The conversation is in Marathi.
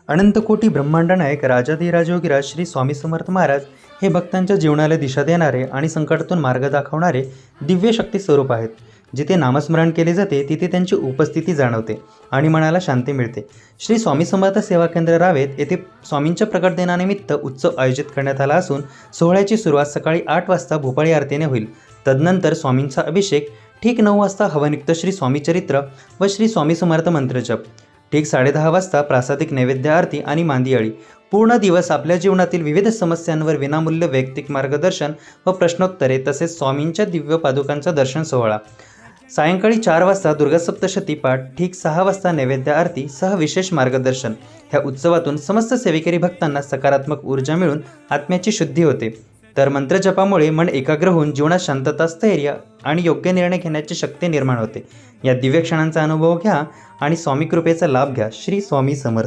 अनंतकोटी ब्रह्मांड नायक राजाधिराज योगीराज श्री स्वामी समर्थ महाराज हे भक्तांच्या जीवनाला दिशा देणारे आणि संकटातून मार्ग दाखवणारे दिव्य शक्ती स्वरूप आहेत. जिथे नामस्मरण केले जाते तिथे त्यांची उपस्थिती जाणवते आणि मनाला शांती मिळते. श्री स्वामी समर्थ सेवा केंद्र रावेत येथे स्वामींच्या प्रकट दिनानिमित्त उत्सव आयोजित करण्यात आला असून सोहळ्याची सुरुवात सकाळी 8 वाजता भोपाळी आरतीने होईल. तदनंतर स्वामींचा अभिषेक, ठीक 9 वाजता हवनिक्त श्री स्वामी चरित्र व श्री स्वामी समर्थ मंत्रजप, ठीक 10:30 वाजता प्रासादिक नैवेद्य आरती आणि मांदियाळी. पूर्ण दिवस आपल्या जीवनातील विविध समस्यांवर विनामूल्य वैयक्तिक मार्गदर्शन व प्रश्नोत्तरे तसेच स्वामींच्या दिव्य पादुकांचा दर्शन सोहळा. सायंकाळी 4 वाजता दुर्गा सप्तशती पाठ, ठीक 6 वाजता नैवेद्य आरती सह विशेष मार्गदर्शन. ह्या उत्सवातून समस्त सेवेकरी भक्तांना सकारात्मक ऊर्जा मिळून आत्म्याची शुद्धी होते. तर मंत्रजपामुळे मन एकाग्र होऊन जीवनात शांतता, स्थैर्य आणि योग्य निर्णय घेण्याची शक्ती निर्माण होते. या दिव्य क्षणांचा अनुभव घ्या आणि स्वामी कृपेचा लाभ घ्या. श्री स्वामी समर्थ.